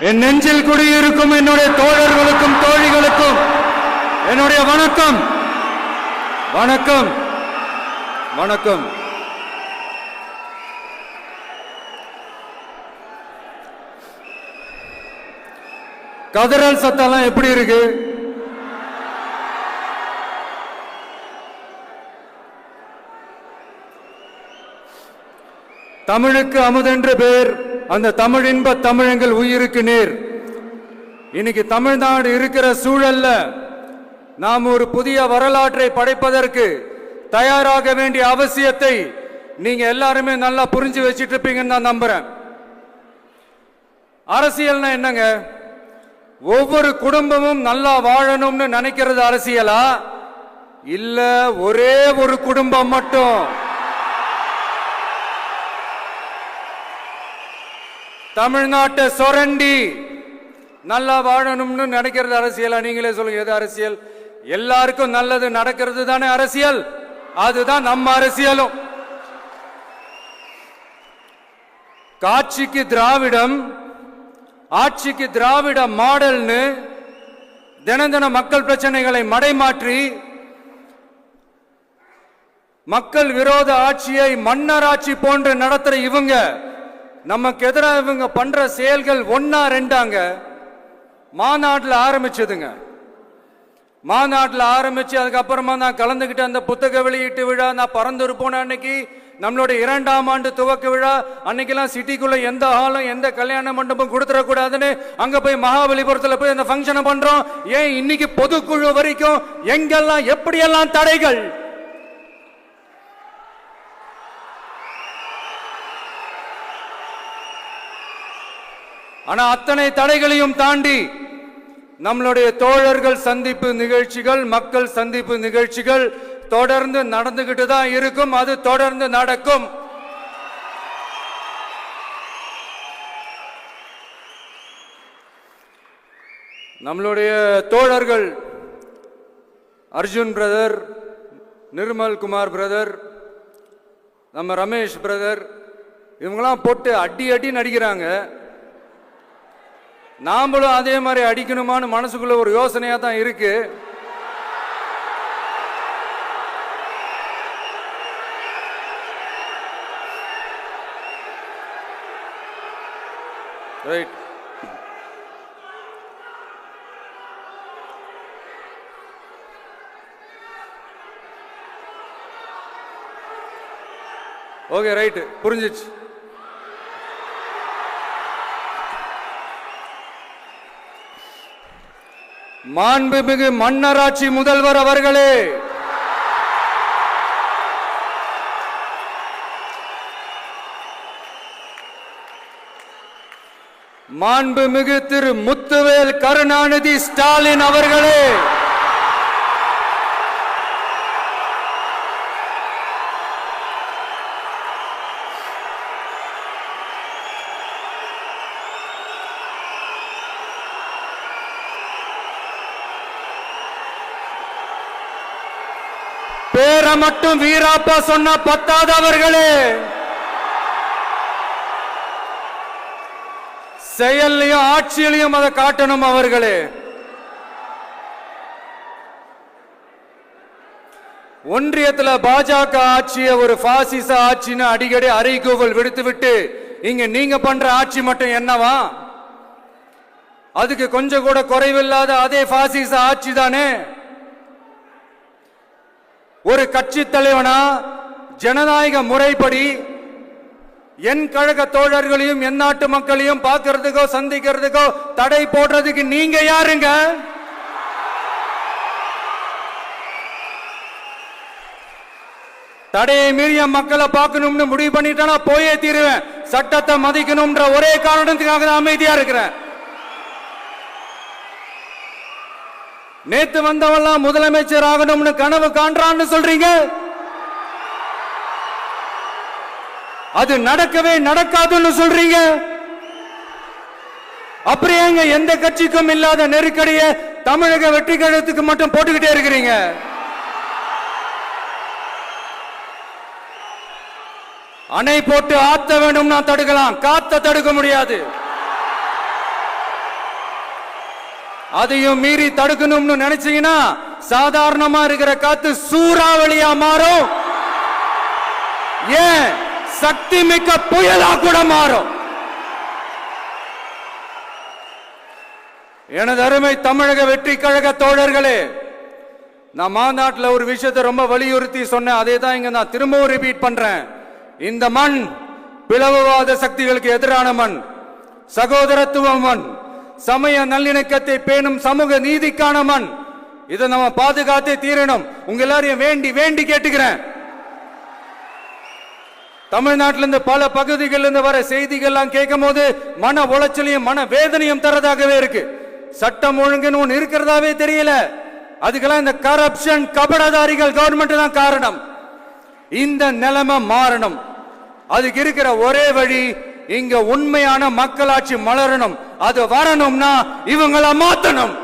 என் நெஞ்சில் குடியிருக்கும் என்னுடைய தோழர்களுக்கும் தோழிகளுக்கும் என்னுடைய வணக்கம். வணக்கம் வணக்கம். கதறல் சத்தம்லாம் எப்படி இருக்கு? தமிழுக்கு அமுதென்று பேர், அந்த தமிழ் இன்ப தமிழங்கள் உயிருக்கு நேர். இன்னைக்கு தமிழ்நாடு இருக்கிற சூழல்ல நாம் ஒரு புதிய வரலாற்றை படைப்பதற்கு தயாராக வேண்டிய அவசியத்தை நீங்க எல்லாருமே நல்லா புரிஞ்சு வச்சிட்டு இருப்பீங்கன்னு நான் நம்புறேன். அரசியல்னா என்னங்க? ஒவ்வொரு குடும்பமும் நல்லா வாழணும்னு நினைக்கிறது அரசியலா? இல்ல ஒரே ஒரு குடும்பம் மட்டும் தமிழ்நாட்டை சொரண்டி நல்லா வாழணும்னு நினைக்கிறது அரசியலா? நீங்களே சொல்லுங்க, எது அரசியல்? எல்லாருக்கும் நல்லது நடக்கிறது தானே அரசியல். அதுதான் நம்ம அரசியலும். காட்சிக்கு திராவிடம், ஆட்சிக்கு திராவிட மாடல்னு தினம் தினம் மக்கள் பிரச்சனைகளை மடைமாற்றி மக்கள் விரோத ஆட்சியை மன்னராட்சி போன்று நடத்துற இவங்க நமக்கு எதிராக இவங்க பண்ற செயல்கள் ஒன்னா ரெண்டாங்க. மாநாட்டில் ஆரம்பிச்சதுங்க. மாநாட்டில் ஆரம்பிச்சு அதுக்கப்புறமா நான் கலந்துகிட்ட அந்த புத்தக வெளியீட்டு விழா, நான் பறந்துரு போன அன்னைக்கு நம்மளுடைய 2ஆம் ஆண்டு துவக்க விழா அன்னைக்கெல்லாம் சிட்டிக்குள்ள எந்த ஹாலும் எந்த கல்யாண மண்டபம் கொடுத்துடக்கூடாதுன்னு அங்க போய் மகாபலிபுரத்தில் போய் அந்த ஃபங்க்ஷனை பண்றோம். ஏன் இன்னைக்கு பொதுக்குழு வரைக்கும் எங்கெல்லாம் எப்படியெல்லாம் தடைகள்? ஆனா அத்தனை தடைகளையும் தாண்டி நம்மளுடைய தோழர்கள் சந்திப்பு நிகழ்ச்சிகள், மக்கள் சந்திப்பு நிகழ்ச்சிகள் தொடர்ந்து நடந்துகிட்டு தான் இருக்கும். அது தொடர்ந்து நடக்கும். நம்மளுடைய தோழர்கள் அர்ஜுன் பிரதர், நிர்மல் குமார் பிரதர், நம்ம ரமேஷ் பிரதர், இவங்கெல்லாம் போட்டு அடி அடி நடிக்கிறாங்க. நாமளும் அதே மாதிரி அடிக்கணுமான்னு மனசுக்குள்ள ஒரு யோசனையா தான் இருக்கு. ரைட். ஓகே, ரைட், புரிஞ்சிச்சு. மாண்புமிகு மன்னராட்சி முதல்வர் அவர்களே, மாண்புமிகு திரு முத்துவேல் கருணாநிதி ஸ்டாலின் அவர்களே, பேரை மட்டும் வீராப்பா சொன்ன பத்தாதவர்களே, செயல்லையும் ஆட்சியிலையும் அதை காட்டணும் அவர்களே. ஒன்றியத்தில் பாஜக ஆட்சியை ஒரு பாசிச ஆட்சின்னு அடிக்கடி அறைகூவல் விடுத்துவிட்டு இங்க நீங்க பண்ற ஆட்சி மட்டும் என்னவா? அதுக்கு கொஞ்சம் கூட குறைவில்லாத அதே பாசிச ஆட்சி தானே. ஒரு கட்சி தலைவனா ஜனநாயக முறைப்படி என் கழக தோழர்களையும் என் நாட்டு மக்களையும் பார்க்கறதுக்கோ சந்திக்கிறதுக்கோ தடை போடுறதுக்கு நீங்க யாருங்க? தடையை மீறிய மக்களை பார்க்கணும்னு முடிவு பண்ணிட்டா போயே தீருவேன். சட்டத்தை மதிக்கணும்ன்ற ஒரே காரணத்துக்காக தான் அமைதியா இருக்கிறேன். நேத்து வந்தவெல்லாம் முதலமைச்சர் ஆகணும்னு கனவு காண்றான்னு சொல்றீங்க. அது நடக்கவே நடக்காதுன்னு சொல்றீங்க. அப்படியேங்க எந்த கட்சிக்கும் இல்லாத நெருக்கடியை தமிழக வெற்றி கழகத்துக்கு மட்டும் போட்டுக்கிட்டே இருக்கிறீங்க. அணை போட்டு ஆத்த வேணும்னா தடுக்கலாம், காத்த தடுக்க முடியாது. அதையும் மீறி தடுக்கணும்னு நினைச்சீங்கன்னா சாதாரணமா இருக்கிற காத்து சூறாவளியா மாறும். ஏன் சக்தி மிக்க புயலா கூட மாறும். எனது அருமை தமிழக வெற்றி கழக தோழர்களே, நான் மாநாட்டில் ஒரு விஷயத்தை ரொம்ப வலியுறுத்தி சொன்னேன். அதே தான் இங்க நான் திரும்பவும் ரிப்பீட் பண்றேன். இந்த மண் பிளவுவாத சக்திகளுக்கு எதிரான மண், சகோதரத்துவ மண், சமய நல்லிணக்கத்தை பேணும் சமூக நீதிக்கான மண். இதை நம்ம பாதுகாத்தே தீரணும். உங்க எல்லாரையும் வேண்டி வேண்டி கேட்டுக்கிறேன். தமிழ்நாட்டிலிருந்து பல பகுதிகளிலிருந்து வர செய்திகள்லாம் கேட்கும் போது மன உளைச்சலையும் மன வேதனையும் தரதாகவே இருக்கு. சட்டம் ஒழுங்குன்னு ஒன்று இருக்கிறதாவே தெரியல. அதுக்கெல்லாம் இந்த கரப்ஷன் கபடதாரிகள் கவர்மெண்ட் தான் காரணம். இந்த நிலைமை மாறணும். அதுக்கு இருக்கிற ஒரே வழி, இங்க உண்மையான மக்களாட்சி மலரணும். அது வரணும்னா இவங்கள மாத்தணும்.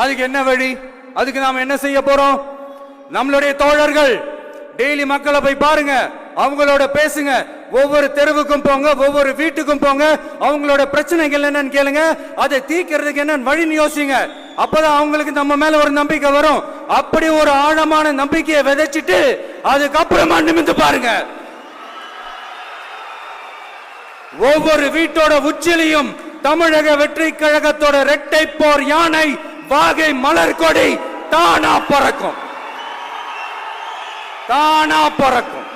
அதுக்கு என்ன வழி? அதுக்கு நாம என்ன செய்ய போறோம்? நம்மளுடைய தோழர்கள் டெய்லி மக்களை போய் பாருங்க, அவங்களோட பேசுங்க, ஒவ்வொரு தெருவுக்கும் போங்க, ஒவ்வொரு வீட்டுக்கும் போங்க, அவங்களோட பிரச்சனைகள் என்னன்னு கேளுங்க, அதை தீர்க்கிறதுக்கு என்ன வழின்னு யோசிங்க. அப்பதான் அவங்களுக்கு நம்ம மேல ஒரு நம்பிக்கை வரும். அப்படி ஒரு ஆழமான நம்பிக்கையை விதைச்சிட்டு அதுக்கப்புறமா நிமிந்து பாருங்க. ஒவ்வொரு வீட்டோட உச்சிலையும் தமிழக வெற்றி கழகத்தோட இரட்டை போர் யானை வாகை மலர் கொடி தானா பறக்கும், தானா பறக்கும்.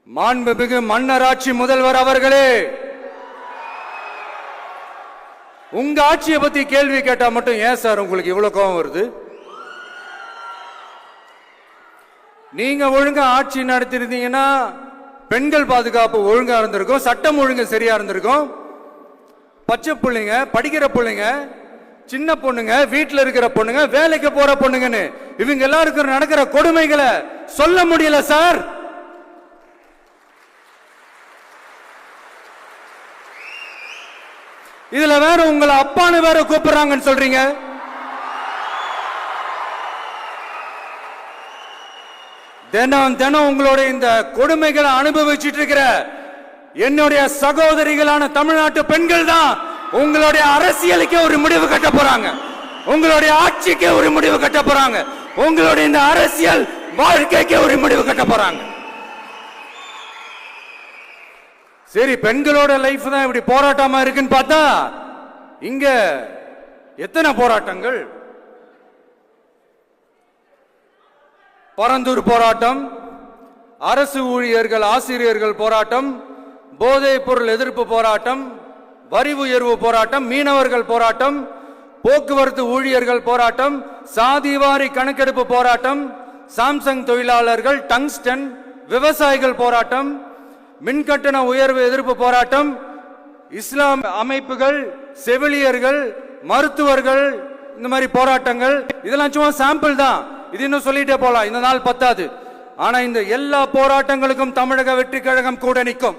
மாண்புமிகு மன்னராட்சி முதல்வர் அவர்களே, உங்க ஆட்சியை பத்தி கேள்வி கேட்டா மட்டும் ஏன் சார் உங்களுக்கு இவ்வளவு கோபம் வருது? நீங்க ஒழுங்கா ஆட்சி நடத்திருந்தீங்கன்னா பெண்கள் பாதுகாப்பு ஒழுங்கா இருந்திருக்கும், சட்டம் ஒழுங்கு சரியா இருந்திருக்கும். பச்சை பிள்ளைங்க, படிக்கிற பிள்ளைங்க, சின்ன பொண்ணுங்க, வீட்டுல இருக்கிற பொண்ணுங்க, வேலைக்கு போற பொண்ணுங்கன்னு இவங்க எல்லாருக்கும் நடக்கிற கொடுமைகளை சொல்ல முடியல சார். இதுல வேற உங்களை அப்பான்னு வேற கூப்பிடுறாங்கன்னு சொல்றீங்க. தினம் தினம் உங்களுடைய இந்த கொடுமைகளை அனுபவிச்சுட்டு இருக்கிற என்னுடைய சகோதரிகளான தமிழ்நாட்டு பெண்கள் தான் உங்களுடைய அரசியலுக்கே ஒரு முடிவு கட்ட போறாங்க, உங்களுடைய ஆட்சிக்கே ஒரு முடிவு கட்ட போறாங்க, உங்களுடைய இந்த அரசியல் வாழ்க்கைக்கே ஒரு முடிவு கட்ட போறாங்க. சரி, பெண்களோட லைஃப் தான் இப்படி போராட்டமா இருக்குன்னு பார்த்தா இங்க எத்தனை போராட்டங்கள்? பரந்தூர் போராட்டம், அரசு ஊழியர்கள் ஆசிரியர்கள் போராட்டம், போதைப் பொருள் எதிர்ப்பு போராட்டம், வரி உயர்வு போராட்டம், மீனவர்கள் போராட்டம், போக்குவரத்து ஊழியர்கள் போராட்டம், சாதிவாரி கணக்கெடுப்பு போராட்டம், சாம்சங் தொழிலாளர்கள், டங்ஸ்டன், விவசாயிகள் போராட்டம், மின்கட்டண உயர்வு எதிர்ப்பு போராட்டம், இஸ்லாம் அமைப்புகள், செவிலியர்கள், மருத்துவர்கள், இந்த மாதிரி போராட்டங்கள். இதெல்லாம் சும்மா சாம்பிள் தான். இது இன்னும் சொல்லிட்டே போலாம், இந்த நாள் பத்தாது. ஆனா இந்த எல்லா போராட்டங்களுக்கும் தமிழக வெற்றி கழகம் கூட நிற்கும்.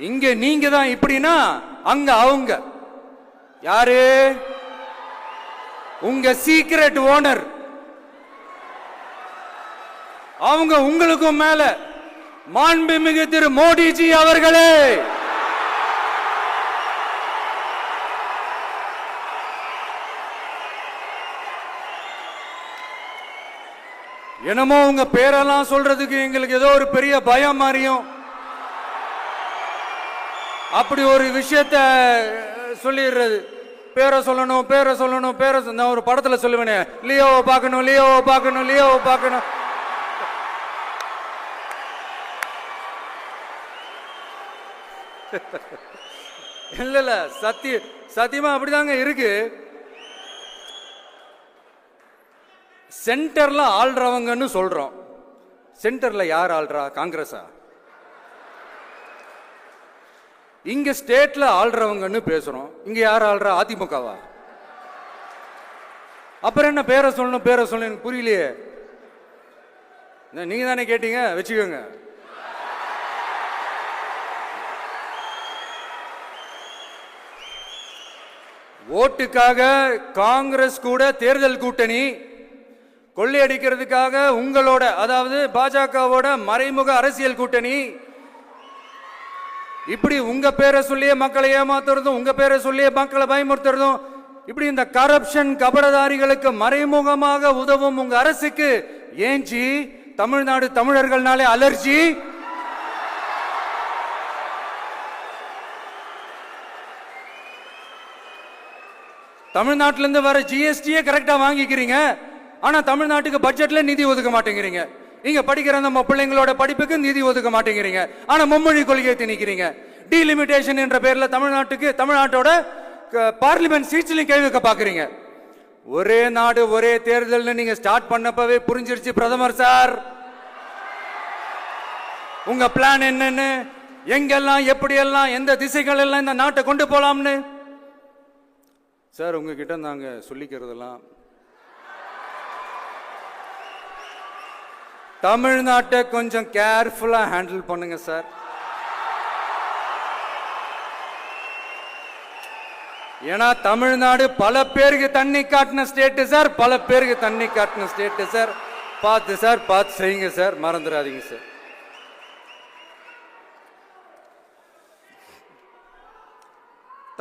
இங்க நீங்க தான் இப்படின்னா அங்க அவங்க யாரு? உங்க சீக்ரெட் ஓனர். அவங்க உங்களுக்கும் மேல மாண்புமிகு திரு மோடிஜி அவர்களே, என்னமோ உங்க பேரெல்லாம் சொல்றதுக்கு எங்களுக்கு ஏதோ ஒரு பெரிய பயம் மாதிரியும் அப்படி ஒரு விஷயத்த சொல்லிடுறது. பேரை சொல்லணும், பேரை சொல்லணும், பேரை. நான் ஒரு படத்துல சொல்லுவேனே, லியோவை பார்க்கணும், லியோவை பார்க்கணும், லியோவை பார்க்கணும். இல்ல இல்ல, சத்தியமா அப்படிதாங்க இருக்கு. சென்டர்ல ஆள்றவங்கன்னு சொல்றோம். சென்டர்ல யார் ஆள்றா? காங்கிரஸா? இங்க ஸ்டேட்ல ஆள்றவங்கன்னு பேசுறோம். இங்க யார் ஆள்றா? அதிமுகவா? அப்புறம் என்ன பேரை சொல்லணும், பேரை சொல்லணும்? எனக்கு புரியலையே. நீங்க தானே கேட்டீங்க, வச்சுக்கோங்க. ஓட்டுக்காக காங்கிரஸ் கூட தேர்தல் கூட்டணி, கொள்ளையடிக்கிறதுக்காக உங்களோட அதாவது பாஜகவோட மறைமுக அரசியல் கூட்டணி, இப்படி உங்க பேரை சொல்லியே மக்களை ஏமாத்துறதும் உங்க பேரை சொல்லியே மக்களை பயமுறுத்துறதும், இப்படி இந்த கரப்ஷன் கபடதாரிகளுக்கு மறைமுகமாக உதவும் உங்க அரசுக்கு ஏஞ்சி தமிழ்நாடு தமிழர்கள்னாலே அலர்ஜி. தமிழ்நாட்டிலிருந்து வர ஜிஎஸ்டியே கரெக்டா வாங்கிக்கிறீங்க, ஆனா தமிழ்நாட்டுக்கு பட்ஜெட்ல நிதி ஒதுக்க மாட்டேங்கிறீங்க. இங்க படிக்கிற நம்ம பிள்ளைங்களோட படிப்புக்கு நிதி ஒதுக்க மாட்டேங்கிறீங்க, ஆனா மும்மொழி கொள்கையை திணிக்கிறீங்க. டீலிமிட்டேஷன் என்ற பேர்ல தமிழ்நாட்டோட பார்லிமெண்ட் சீட்ஸ்லயும் கை வைக்க பாக்குறீங்க. ஒரே நாடு ஒரே தேர்தல் நீங்க ஸ்டார்ட் பண்ணப்பவே புரிஞ்சிருச்சு பிரதமர் சார் உங்க பிளான் என்னன்னு, எங்கெல்லாம் எப்படியெல்லாம் எந்த திசைகள் எல்லாம் இந்த நாட்டை கொண்டு போலாம்னு. சார் உங்ககிட்ட நாங்க சொல்லிக்கிறதெல்லாம் தமிழ்நாட்டை கொஞ்சம் கேர்ஃபுல்லா ஹேண்டில் பண்ணுங்க சார். ஏன்னா தமிழ்நாடு பல பேருக்கு தண்ணி காட்டின ஸ்டேட் சார், பல பேருக்கு தண்ணி காட்டின ஸ்டேட் சார். பார்த்து செய்யுங்க சார், மறந்துடாதீங்க சார்.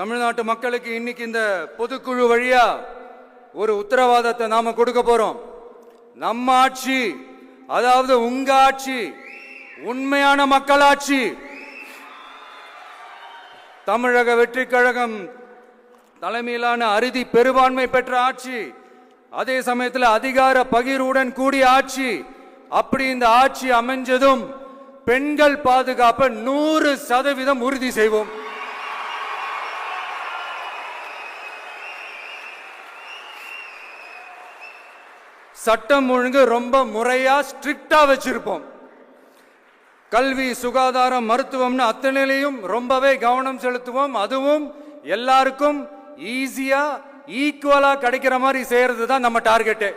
தமிழ்நாட்டு மக்களுக்கு இன்னைக்கு இந்த பொதுக்குழு வழியா ஒரு உத்தரவாதத்தை நாம கொடுக்க போறோம். நம்ம ஆட்சி, அதாவது உங்க ஆட்சி, உண்மையான மக்களாட்சி, தமிழக வெற்றி கழகம் தலைமையிலான அறுதி பெரும்பான்மை பெற்ற ஆட்சி, அதே சமயத்தில் அதிகார பகிர்வுடன் கூடிய ஆட்சி. அப்படி இந்த ஆட்சி அமைஞ்சதும் பெண்கள் பாதுகாப்பை 100% உறுதி செய்வோம். சட்டம் ஒழுங்கு ரொம்ப முறையா ஸ்ட்ரிக்டா வச்சிருப்போம். கல்வி, சுகாதாரம், மருத்துவம்னு அத்தனையிலையும் ரொம்பவே கவனம் செலுத்துவோம். அதுவும் எல்லாருக்கும் ஈஸியா ஈக்குவலா கிடைக்கிற மாதிரி செய்யறது தான் நம்ம டார்கெட்.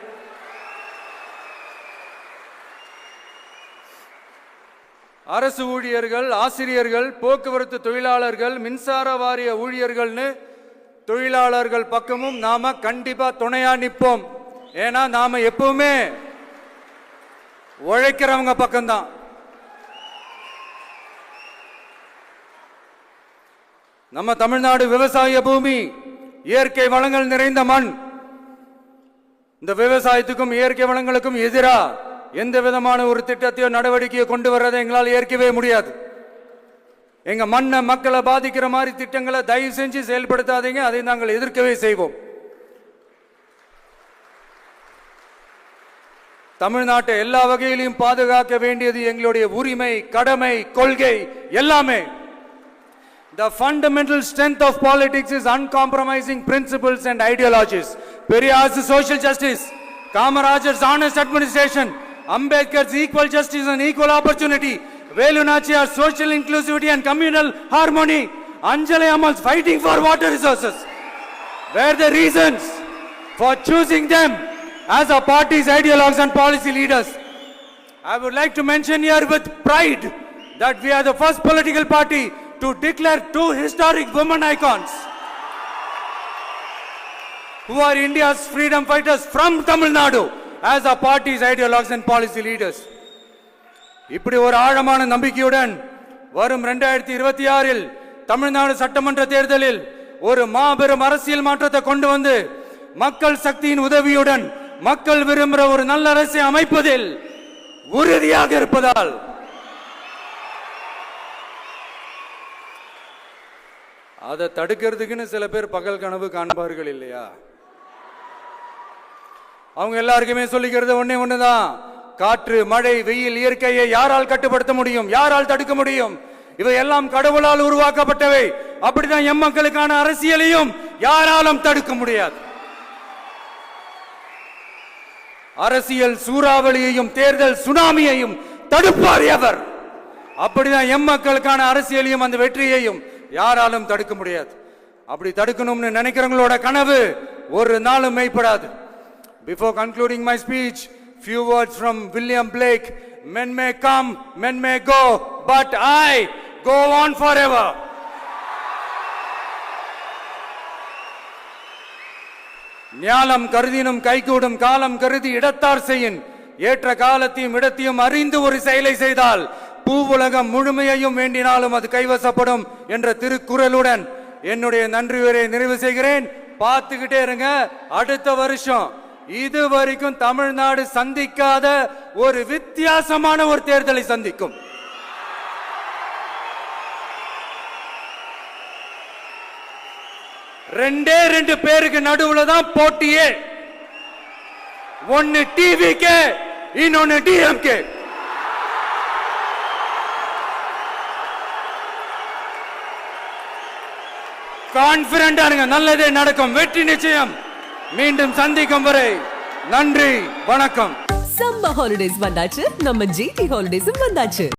அரசு ஊழியர்கள், ஆசிரியர்கள், போக்குவரத்து தொழிலாளர்கள், மின்சார வாரிய ஊழியர்கள்னு தொழிலாளர்கள் பக்கமும் நாம கண்டிப்பா துணையா நிற்போம். ஏன்னா நாம எப்பவுமே உழைக்கிறவங்க பக்கம்தான். நம்ம தமிழ்நாடு விவசாய பூமி, இயற்கை வளங்கள் நிறைந்த மண். இந்த விவசாயத்துக்கும் இயற்கை வளங்களுக்கும் எதிரா எந்த விதமான ஒரு திட்டத்தையோ நடவடிக்கையோ கொண்டு வர்றதை எங்களால் ஏற்கவே முடியாது. எங்க மண்ணை மக்களை பாதிக்கிற மாதிரி திட்டங்களை தயவு செஞ்சு செயல்படுத்தாதீங்க, அதை நாங்கள் எதிர்க்கவே செய்வோம். தமிழ்நாட்டை எல்லா வகையிலும் பாதுகாக்க வேண்டியது எங்களுடைய உரிமை, கடமை, கொள்கை எல்லாமே. The fundamental strength of politics is uncompromising principles and ideologies. Periyar's social justice, Kamarajar's honest administration, Ambedkar's equal justice and equal opportunity, Velu Nachiyar's social inclusivity and communal harmony, Anjali Amal's fighting for water resources were the reasons for choosing them as our party's ideologues and policy leaders. I would like to mention here with pride that we are the first political party to declare two historic women icons who are India's freedom fighters from Tamil Nadu as our party's ideologues and policy leaders. இப்படி ஒரு ஆழமான நம்பிக்கையுடன் வரும் 2026 தமிழ்நாடு சட்டமன்ற தேர்தலில் ஒரு மாபெரும் அரசியல் மாற்றத்தை கொண்டு வந்து மக்கள் சக்தியின் உதவியுடன் மக்கள் விரும்புகிற ஒரு நல்ல அரசை அமைப்பதில் உறுதியாக இருப்பதால் அதை தடுக்கிறதுக்குன்னு சில பேர் பகல் கனவு காண்பார்கள் இல்லையா? அவங்க எல்லாருக்குமே சொல்லிக்கிறது ஒண்ணுதான், காற்று, மழை, வெயில், இயற்கையை யாரால் கட்டுப்படுத்த முடியும்? யாரால் தடுக்க முடியும்? இவை எல்லாம் கடவுளால் உருவாக்கப்பட்டவை. அப்படிதான் எம் மக்களுக்கான அரசியலையும் யாராலும் தடுக்க முடியாது. அரசியல் சூறாவளியையும் தேர்தல் சுனாமியையும் தடுப்பார் எவர். அப்படிதான் எம் மக்களுக்கான அரசியலையும் அந்த வெற்றியையும் யாராலும் தடுக்க முடியாது. அப்படி தடுக்கணும்னு நினைக்கிறவங்களோட கனவு ஒரு நாளும் மெய்ப்படாது. Before concluding my speech, few words from William Blake. Men may come, men may go, but I go on forever. ஞாலம் கருதினும் கைகூடும் காலம் கருதி இடத்தார் செய்யின் ஏற்ற காலத்தையும் இடத்தையும் அறிந்து ஒரு செயலை செய்தால் பூவுலகம் முழுமையையும் வேண்டினாலும் அது கைவசப்படும் என்ற திருக்குறளுடன் என்னுடைய நன்றி உரையை நிறைவு செய்கிறேன். பார்த்துக்கிட்டே இருங்க. அடுத்த வருஷம் இது வரைக்கும் தமிழ்நாடு சந்திக்காத ஒரு வித்தியாசமான ஒரு தேர்தலை சந்திக்கும். ரெண்டு பேருக்கு நடுவுல தான் போட்டியே. ஒன்னு டிவிகே, இன்னொன்னு டிஎம்கே. கான்பிடண்டா இருங்க, நல்லதே நடக்கும், வெற்றி நிச்சயம். மீண்டும் சந்திக்கும் வரை நன்றி, வணக்கம். சம்மர் ஹாலிடேஸ் வந்தாச்சு, நம்ம ஜிடி ஹாலிடேஸும் வந்தாச்சு.